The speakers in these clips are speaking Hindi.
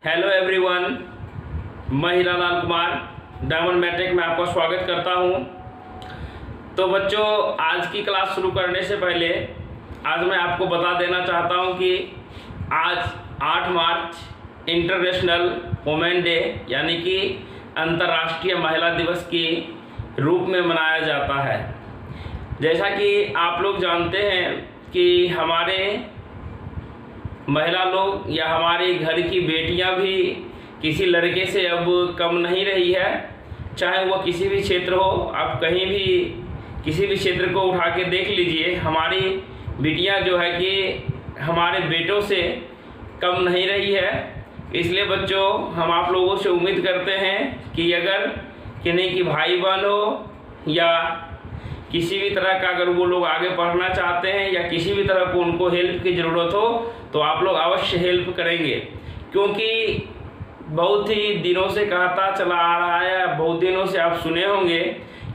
हेलो एवरीवन, मैं हीरालाल कुमार डायमंड मैट्रिक में आपका स्वागत करता हूं। तो बच्चों, आज की क्लास शुरू करने से पहले आज मैं आपको बता देना चाहता हूं कि आज 8 मार्च इंटरनेशनल वुमेन डे यानी कि अंतर्राष्ट्रीय महिला दिवस के रूप में मनाया जाता है। जैसा कि आप लोग जानते हैं कि हमारे महिला लोग या हमारे घर की बेटियां भी किसी लड़के से अब कम नहीं रही है। चाहे वो किसी भी क्षेत्र हो, आप कहीं भी किसी भी क्षेत्र को उठा के देख लीजिए, हमारी बेटियां जो है कि हमारे बेटों से कम नहीं रही है। इसलिए बच्चों, हम आप लोगों से उम्मीद करते हैं कि अगर किन्हीं की भाई बहन हो या किसी भी तरह का अगर वो लोग आगे पढ़ना चाहते हैं या किसी भी तरह को उनको हेल्प की ज़रूरत हो तो आप लोग अवश्य हेल्प करेंगे, क्योंकि बहुत ही दिनों से कहता चला आ रहा है, बहुत दिनों से आप सुने होंगे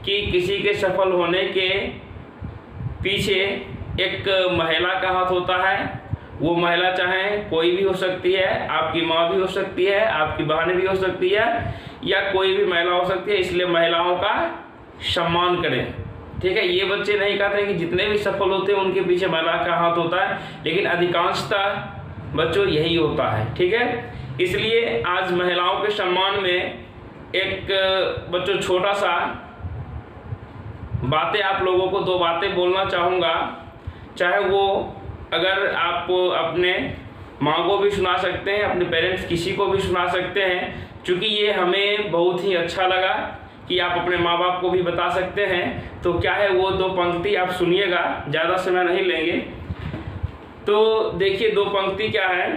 कि किसी के सफल होने के पीछे एक महिला का हाथ होता है। वो महिला चाहे कोई भी हो सकती है, आपकी माँ भी हो सकती है, आपकी बहन भी हो सकती है या कोई भी महिला हो सकती है। इसलिए महिलाओं का सम्मान करें, ठीक है। ये बच्चे नहीं कहते कि जितने भी सफल होते हैं उनके पीछे महिला का हाथ होता है, लेकिन अधिकांशतः बच्चों यही होता है, ठीक है। इसलिए आज महिलाओं के सम्मान में एक बच्चों छोटा सा बातें आप लोगों को 2 बातें बोलना चाहूँगा। चाहे वो अगर आप अपने माँ को भी सुना सकते हैं, अपने पेरेंट्स किसी को भी सुना सकते हैं, क्योंकि ये हमें बहुत ही अच्छा लगा कि आप अपने माँ बाप को भी बता सकते हैं। तो क्या है वो 2 पंक्ति आप सुनिएगा, ज़्यादा समय नहीं लेंगे। तो देखिए 2 पंक्ति क्या है।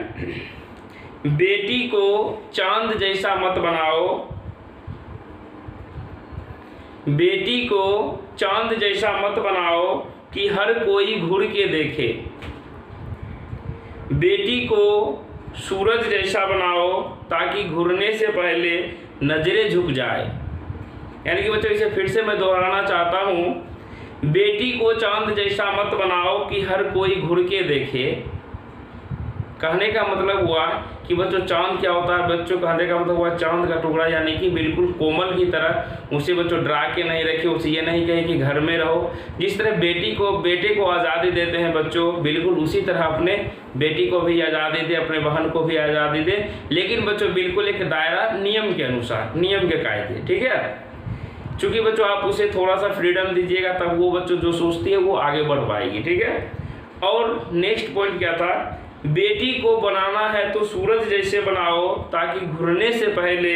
बेटी को चांद जैसा मत बनाओ, बेटी को चांद जैसा मत बनाओ कि हर कोई घूर के देखे, बेटी को सूरज जैसा बनाओ ताकि घूरने से पहले नजरें झुक जाए। यानी कि बच्चों, इसे फिर से मैं दोहराना चाहता हूँ। बेटी को चांद जैसा मत बनाओ कि हर कोई घूर के देखे। कहने का मतलब हुआ कि बच्चों चांद क्या होता है। बच्चों कहने का मतलब हुआ चांद का टुकड़ा, यानी कि बिल्कुल कोमल की तरह। उसे बच्चों डरा के नहीं रखे, उसे ये नहीं कहे कि घर में रहो। जिस तरह बेटे को आज़ादी देते हैं बच्चों, बिल्कुल उसी तरह अपने बेटी को भी आज़ादी दे, अपने बहन को भी आज़ादी दे, लेकिन बच्चों बिल्कुल एक दायरा, नियम के अनुसार, नियम के कायदे, ठीक है। चूँकि बच्चों आप उसे थोड़ा सा फ्रीडम दीजिएगा तब वो बच्चों जो सोचती है वो आगे बढ़ पाएगी, ठीक है। और नेक्स्ट पॉइंट क्या था, बेटी को बनाना है तो सूरज जैसे बनाओ ताकि घुरने से पहले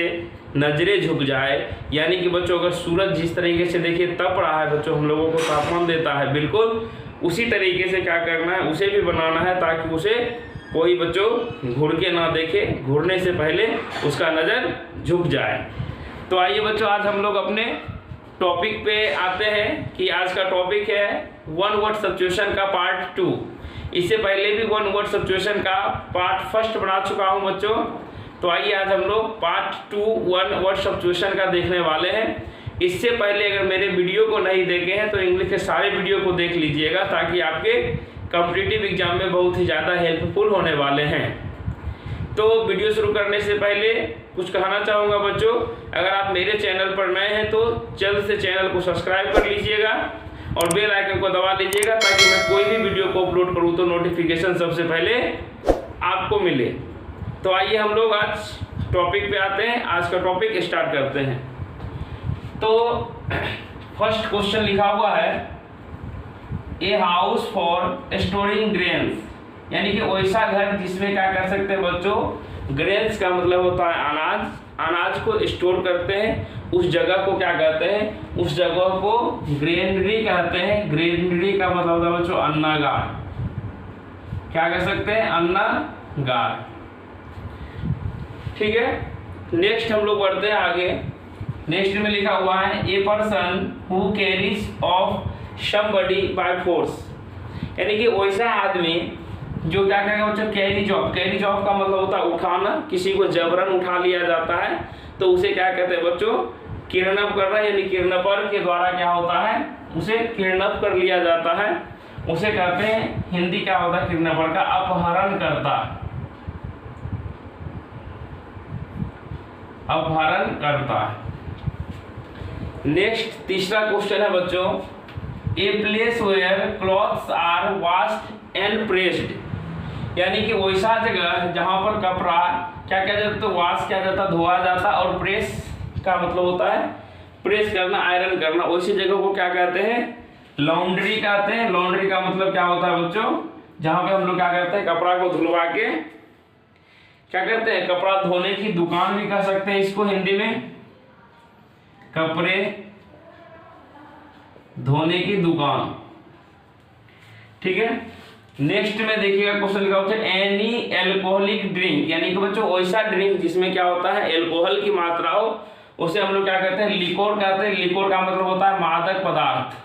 नजरें झुक जाए। यानी कि बच्चों अगर सूरज जिस तरीके से देखिए तप रहा है बच्चों, हम लोगों को तापमान देता है, बिल्कुल उसी तरीके से क्या करना है, उसे भी बनाना है ताकि उसे कोई बच्चों घुर के ना देखे, घुरने से पहले उसका नज़र झुक जाए। तो आइए बच्चों, आज हम लोग अपने टॉपिक पे आते हैं कि आज का टॉपिक है 1 वर्ड सब्स्टिट्यूशन का पार्ट 2। इससे पहले भी 1 वर्ड सब्स्टिट्यूशन का पार्ट 1 बना चुका हूं बच्चों। तो आइए आज हम लोग पार्ट 2 1 वर्ड सब्स्टिट्यूशन का देखने वाले हैं। इससे पहले अगर मेरे वीडियो को नहीं देखे हैं तो इंग्लिश के सारे वीडियो को देख लीजिएगा, ताकि आपके कॉम्पिटिटिव एग्जाम में बहुत ही ज़्यादा हेल्पफुल होने वाले हैं। तो वीडियो शुरू करने से पहले कुछ कहना चाहूँगा बच्चों, अगर आप मेरे चैनल पर नए हैं तो जल्द से चैनल को सब्सक्राइब कर लीजिएगा और बेल आइकन को दबा लीजिएगा, ताकि मैं कोई भी वीडियो को अपलोड करूँ तो नोटिफिकेशन सबसे पहले आपको मिले। तो आइए हम लोग आज टॉपिक पे आते हैं, आज का टॉपिक स्टार्ट करते हैं। तो फर्स्ट क्वेश्चन लिखा हुआ है, a house for storing grains, यानी कि वैसा घर जिसमें क्या कर सकते हैं बच्चों, ग्रेन्स का मतलब होता है अनाज, अनाज को स्टोर करते हैं। उस जगह को क्या कहते हैं, उस जगह को ग्रेनरी कहते हैं। ग्रेनरी का मतलब होता है बच्चों अन्नागार। क्या कह सकते हैं, अन्नागार, ठीक है। नेक्स्ट हम लोग बढ़ते हैं आगे। नेक्स्ट में लिखा हुआ है, a person who carries of somebody by force, यानी कि वैसा आदमी जो क्या कहेगा बच्चों, कैरी जॉब। कैरी जॉब का मतलब होता है उठाना, किसी को जबरन उठा लिया जाता है तो उसे क्या कहते हैं बच्चों, किडनैप करना, यानी किडनैपर के द्वारा क्या होता है, उसे किडनैप कर लिया जाता है। उसे कहते हैं, हिंदी क्या होता है किडनैपर का, अपहरण करता, अपहरण करता है। नेक्स्ट तीसरा क्वेश्चन है बच्चों, a place where clothes are washed and pressed, यानी कि वैसा जगह जहां पर कपड़ा क्या किया जाता है, वॉश किया जाता, धोआ जाता, और प्रेस का मतलब होता है प्रेस करना, आयरन करना, वैसी जगह को क्या कहते हैं, लॉन्ड्री कहते हैं। लॉन्ड्री का मतलब क्या होता है बच्चों, जहां पे हम लोग क्या करते हैं, कपड़ा को धुलवा के क्या करते हैं, कपड़ा धोने की दुकान भी कह सकते हैं इसको हिंदी में, कपड़े धोने की दुकान, ठीक है। नेक्स्ट में देखिएगा क्वेश्चन का होता है एनी एल्कोहलिक ड्रिंक, यानी कि बच्चों वैसा ड्रिंक जिसमें क्या होता है, एल्कोहल की मात्रा हो, उसे हम लोग क्या कहते हैं, लिकोर कहते हैं। लिकोर का मतलब होता है मादक पदार्थ।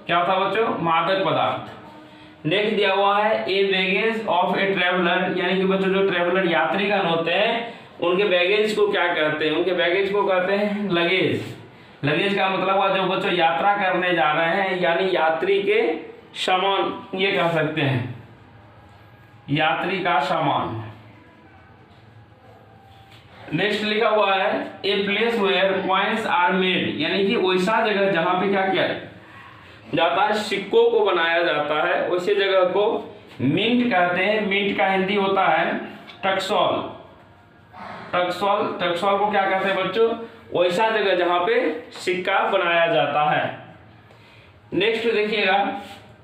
क्या होता है बच्चों, मादक पदार्थ। नेक्स्ट दिया हुआ है ए बैगेज ऑफ ए ट्रेवलर, यानी कि बच्चों जो ट्रेवलर यात्रीगण होते हैं उनके बैगेज को क्या कहते हैं, उनके बैगेज को कहते हैं लगेज। लगेज का मतलब हुआ जो बच्चों यात्रा करने जा रहे हैं, यानी यात्री के सामान, ये कह सकते हैं यात्री का सामान। नेक्स्ट लिखा हुआ है a place where coins are made, यानी कि वैसा जगह जहां पे क्या किया जाता है, सिक्कों को बनाया जाता है, वैसे जगह को मिंट कहते हैं। मिंट का हिंदी होता है टक्सॉल। टक्सॉल, टक्सॉल को क्या कहते हैं बच्चों, वैसा जगह जहां पे सिक्का बनाया जाता है। नेक्स्ट देखिएगा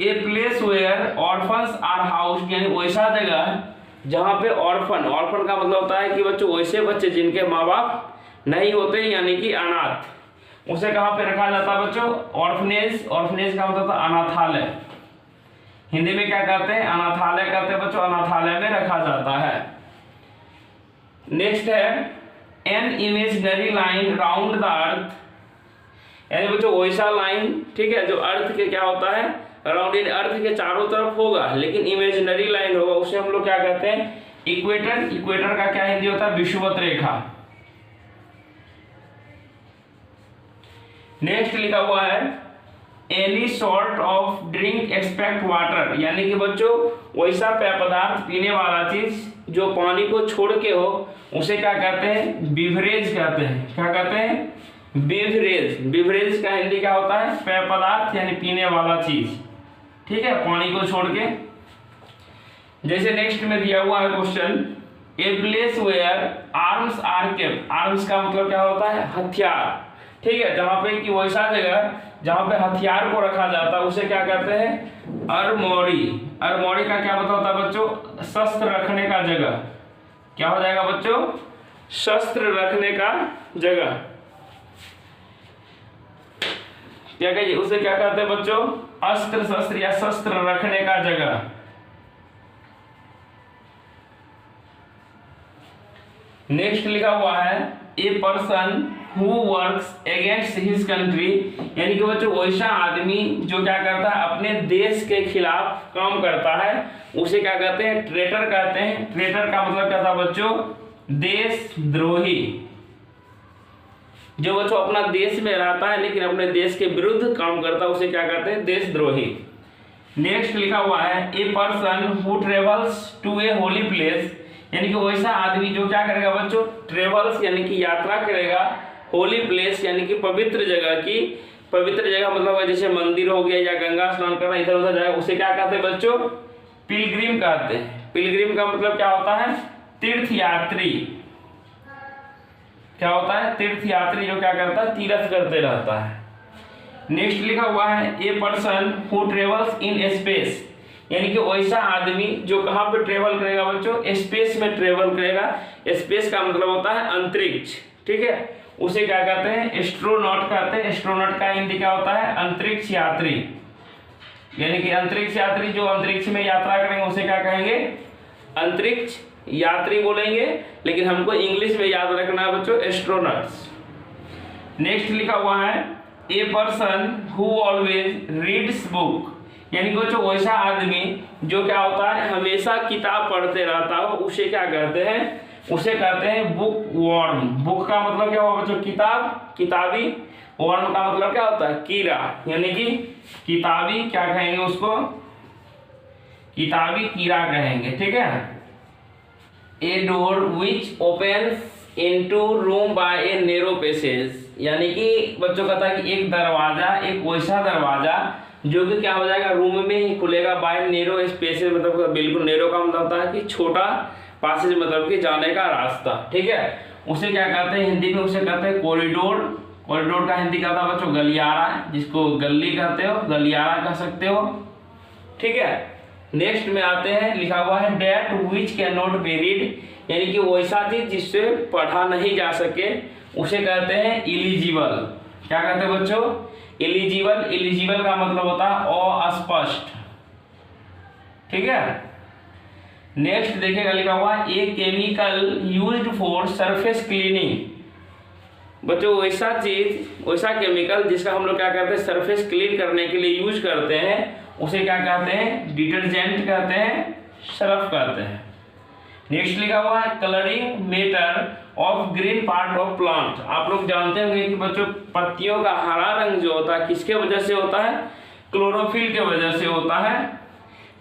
a place where orphans are housed, यानी वैसा जगह जहां पे ऑर्फन, ऑर्फन का मतलब होता है कि बच्चों वैसे बच्चे जिनके माँ बाप नहीं होते, यानी कि अनाथ, उसे कहां पे रखा जाता है बच्चों, ऑर्फनेज। ऑर्फनेज का मतलब होता है अनाथालय, हिंदी में क्या कहते हैं, अनाथालय कहते हैं बच्चों, अनाथालय में रखा जाता है। नेक्स्ट है an imaginary line round the earth, यानी बच्चों वैसा लाइन, ठीक है, जो अर्थ के क्या होता है, राउंड, इन अर्थ के चारों तरफ होगा, लेकिन इमेजिनरी लाइन होगा, उसे हम लोग क्या कहते हैं, इक्वेटर। इक्वेटर का क्या हिंदी होता है, विषुवत रेखा। नेक्स्ट लिखा हुआ है any sort of drink expect water, यानी कि बच्चों वैसा पेय पदार्थ, पीने वाला चीज जो पानी को छोड़ के हो, उसे क्या कहते हैं, बिवरेज कहते हैं। क्या कहते हैं, बिवरेज। बिवरेज का हिंदी क्या होता है, पेय पदार्थ यानी पीने वाला चीज, ठीक है, पानी को छोड़ के। जैसे नेक्स्ट में दिया हुआ है question a place where arms are kept. Arms का मतलब क्या होता है, हथियार, ठीक है, जहां पे कि वैसा जगह जहां पे हथियार को रखा जाता है उसे क्या कहते हैं, अरमोरी। अरमोरी का क्या मतलब होता है बच्चों, शस्त्र रखने का जगह। क्या हो जाएगा बच्चों, शस्त्र रखने का जगह। क्या कहिए, उसे क्या कहते हैं बच्चों, अस्त्र शस्त्र या शस्त्र रखने का जगह। नेक्स्ट लिखा हुआ है a person who works against his country, यानी कि बच्चों वैसा आदमी जो क्या करता है, अपने देश के खिलाफ काम करता है, उसे क्या कहते हैं, ट्रेटर कहते हैं। ट्रेटर का मतलब क्या था बच्चों, देशद्रोही। जो बच्चों अपना देश में रहता है लेकिन अपने देश के विरुद्ध काम करता है, उसे क्या कहते हैं, देशद्रोही। नेक्स्ट लिखा हुआ है a person who travels to a holy place, यानी कि वैसा आदमी जो क्या करेगा बच्चों, ट्रेवल्स यानी कि यात्रा करेगा, होली प्लेस यानी कि पवित्र जगह की। पवित्र जगह मतलब जैसे मंदिर हो गया या गंगा स्नान करना, इधर उधर जाएगा, उसे क्या कहते हैं बच्चों, पिलग्रिम कहते हैं। पिलग्रिम का मतलब क्या होता है, तीर्थयात्री। क्या होता है, तीर्थयात्री जो क्या करता है, तीर्थ करते रहता है। नेक्स्ट लिखा हुआ है a person who travels in space, यानी कि वैसा आदमी जो कहां पे ट्रेवल करेगा बच्चों, स्पेस में ट्रेवल करेगा। स्पेस का मतलब होता है अंतरिक्ष, ठीक है, उसे क्या कहते हैं, एस्ट्रोनॉट कहते हैं। एस्ट्रोनॉट का हिंदी क्या होता है, अंतरिक्ष यात्री, यानी कि अंतरिक्ष यात्री जो अंतरिक्ष में यात्रा करेंगे उसे क्या कहेंगे, अंतरिक्ष यात्री बोलेंगे, लेकिन हमको इंग्लिश में याद रखना है बच्चों, एस्ट्रोनॉट्स। नेक्स्ट लिखा हुआ है a person who always reads book, यानी कि बच्चों वैसा आदमी जो क्या होता है, हमेशा किताब पढ़ते रहता हो, उसे क्या कहते हैं, उसे कहते हैं बुक वर्म। बुक का मतलब क्या हुआ बच्चों, किताब, किताबी। वर्म का मतलब क्या होता है, कीड़ा, यानी कि किताबी क्या कहेंगे उसको, किताबी कीड़ा कहेंगे, ठीक है। A door which opens into room by a narrow passage, यानी कि बच्चों कहता है कि एक दरवाजा, एक वैसा दरवाजा जो कि क्या हो जाएगा, रूम में ही खुलेगा, बाय नैरो स्पेसेज, मतलब बिल्कुल नैरो का मतलब होता है कि छोटा, पासेज मतलब कि जाने का रास्ता, ठीक है। उसे क्या कहते हैं हिंदी में, उसे कहते हैं कॉरिडोर। कॉरिडोर का हिंदी कहता है बच्चों गलियारा, जिसको गली कहते हो, गलियारा कह सकते हो, ठीक है। नेक्स्ट में आते हैं, लिखा हुआ है that which can not be read, यानी कि वैसा चीज जिससे पढ़ा नहीं जा सके उसे कहते हैं इलिजिबल। क्या कहते हैं बच्चों, इलिजिबल। इलिजिबल का मतलब होता है अस्पष्ट, ठीक है। नेक्स्ट देखिएगा, लिखा हुआ a chemical used for surface cleaning. बच्चों वैसा चीज, वैसा केमिकल जिसका हम लोग क्या करते हैं सरफेस क्लीन करने के लिए यूज करते हैं, उसे क्या कहते हैं, डिटर्जेंट कहते हैं, सर्फ कहते हैं। नेक्स्ट लिखा हुआ है colouring matter of green part of plant. आप लोग जानते होंगे कि बच्चों पत्तियों का हरा रंग जो होता है किसके वजह से होता है, क्लोरोफिल के वजह से होता है,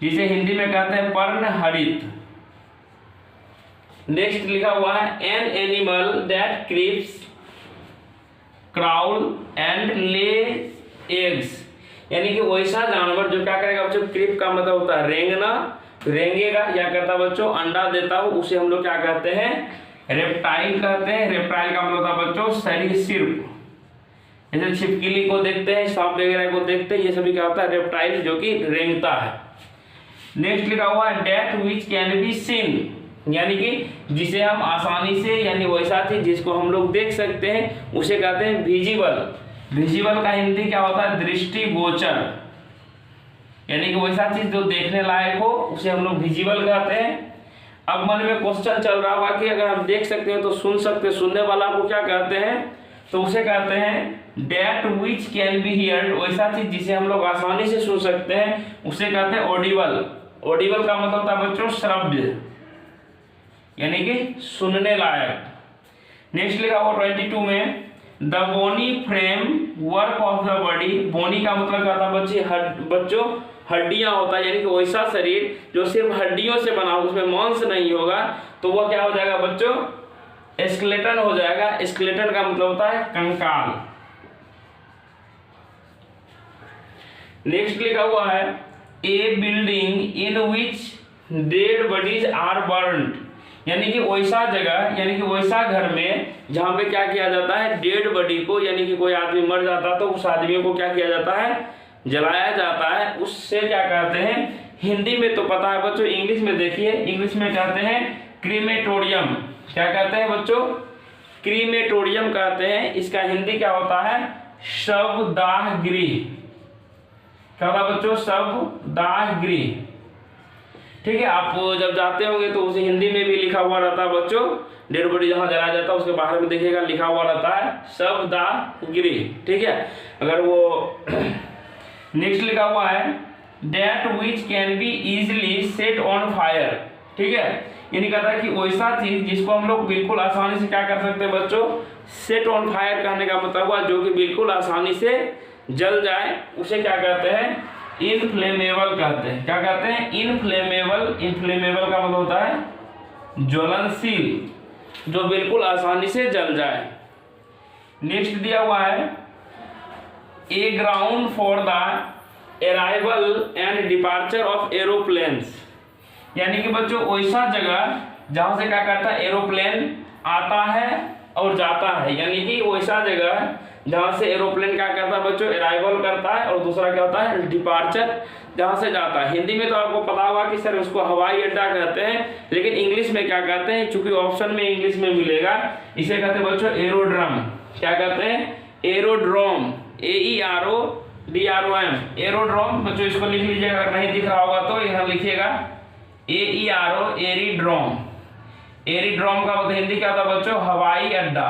जिसे हिंदी में कहते हैं पर्णहरित। नेक्स्ट लिखा हुआ है an animal that creeps crawl and lay eggs, यानी कि वैसा जानवर जो क्या करेगा बच्चों, क्रीप का मतलब होता है रेंगना, रेंगेगा या करता बच्चों अंडा देता हो, उसे हम लोग क्या कहते हैं, रेप्टाइल कहते हैं। रेप्टाइल का मतलब होता है बच्चों सरीसृप, जैसे छिपकली को देखते हैं, सांप वगैरह को देखते हैं, ये सभी क्या होता है रेप्टाइल जो कि रेंगता है। नेक्स्ट लिखा हुआ है that which can be seen, यानी कि जिसे हम आसानी से, यानी वैसा चीज जिसको हम लोग देख सकते हैं उसे कहते हैं विजिबल। विजिबल का हिंदी क्या होता है, दृष्टिगोचर, यानी कि वैसा चीज जो देखने लायक हो उसे हम लोग विजिबल कहते हैं। अब मन में क्वेश्चन चल रहा होगा कि अगर हम देख सकते हैं तो सुन सकते, सुनने वाला को क्या कहते हैं, तो उसे कहते हैं that which can be heard, वैसा चीज जिसे हम लोग आसानी से सुन सकते हैं उसे कहते हैं ऑडिबल। ऑडिबल का मतलब होता है बच्चों श्रव्य, यानी कि सुनने लायक। नेक्स्ट लिखा हुआ 22 में the bony framework of the body. Bony का मतलब क्या था बच्चों हड्डियां होता है, यानी कि वैसा शरीर जो सिर्फ हड्डियों से बना हो, उसमें मांस नहीं होगा, तो वह क्या हो जाएगा बच्चों स्केलेटन हो जाएगा। स्केलेटन का मतलब होता है कंकाल। नेक्स्ट लिखा हुआ है a building in which dead bodies are burned, यानी कि वैसा जगह, यानी कि वैसा घर में जहां पे क्या किया जाता है, डेड बॉडी को, यानी कि कोई आदमी मर जाता है तो उस आदमी को क्या किया जाता है, जलाया जाता है, उससे क्या कहते हैं, हिंदी में तो पता है बच्चों, इंग्लिश में देखिए, इंग्लिश में कहते हैं क्रीमेटोरियम। क्या कहते हैं बच्चों, क्रीमेटोरियम कहते हैं। इसका हिंदी क्या होता है, शवदाह गृह। क्या होता बच्चों, शवदाह गृह, ठीक है। आप जब जाते होंगे तो उसे हिंदी में भी लिखा हुआ रहता है बच्चों, डेड बॉडी जहां जलाया जाता है उसके बाहर में देखिएगा लिखा हुआ रहता है शवदाह गृह, ठीक है। अगर वो नेक्स्ट लिखा हुआ है that which can be easily set on fire, ठीक है, यानी कहता है कि वैसा चीज जिसको हम लोग बिल्कुल आसानी से क्या कर सकते हैं बच्चों, सेट ऑन फायर कहने का मतलब हुआ जो कि बिल्कुल आसानी से जल जाए, उसे क्या कहते हैं, इनफ्लेमेबल कहते हैं। क्या कहते हैं, इनफ्लेमेबल। इनफ्लेमेबल का मतलब होता है ज्वलनशील, जो बिल्कुल आसानी से जल जाए। नेक्स्ट दिया हुआ है a ground for the arrival and departure of aeroplanes, यानी कि बच्चों वैसा जगह जहां से क्या करता है, एरोप्लेन आता है और जाता है, यानी कि वैसा जगह जहां से एरोप्लेन क्या करता है बच्चों, अराइवल करता है, और दूसरा क्या होता है, डिपार्चर, जहां से जाता है। हिंदी में तो आपको पता होगा कि सर उसको हवाई अड्डा कहते हैं, लेकिन इंग्लिश में क्या कहते हैं, चूंकि ऑप्शन में इंग्लिश में मिलेगा, इसे कहते हैं बच्चों एरोड्रम। क्या कहते हैं, एरोड्रोम, AERODROM, एरोड्रोम। बच्चों इसको लिख लीजिएगा, अगर नहीं दिख रहा होगा तो यहाँ लिखिएगा AERO, एरीड्रोम। एरीड्रोम का मतलब हिंदी क्या होता है बच्चों, हवाई अड्डा।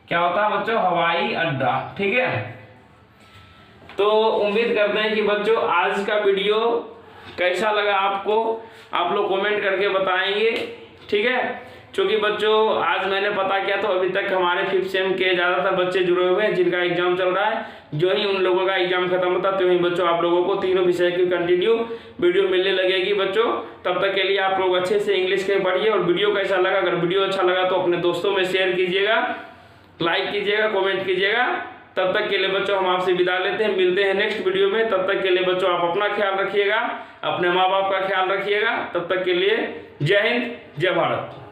क्या होता है बच्चों, हवाई अड्डा, ठीक है। तो उम्मीद करते हैं कि बच्चों आज का वीडियो कैसा लगा आपको, आप लोग कमेंट करके बताएंगे, ठीक है। क्योंकि बच्चों आज मैंने पता किया तो अभी तक हमारे 5th सेम के ज़्यादातर बच्चे जुड़े हुए हैं जिनका एग्जाम चल रहा है। जो ही उन लोगों का एग्जाम खत्म होता तो ही बच्चों आप लोगों को तीनों विषय की कंटिन्यू वीडियो मिलने लगेगी बच्चों। तब तक के लिए आप लोग अच्छे से इंग्लिश के पढ़िए। और वीडियो कैसा लगा, अगर वीडियो अच्छा लगा तो अपने दोस्तों में शेयर कीजिएगा, लाइक कीजिएगा, कॉमेंट कीजिएगा। तब तक के लिए बच्चों हम आपसे विदा लेते हैं, मिलते हैं नेक्स्ट वीडियो में। तब तक के लिए बच्चों आप अपना ख्याल रखिएगा, अपने माँ बाप का ख्याल रखिएगा। तब तक के लिए जय हिंद, जय भारत।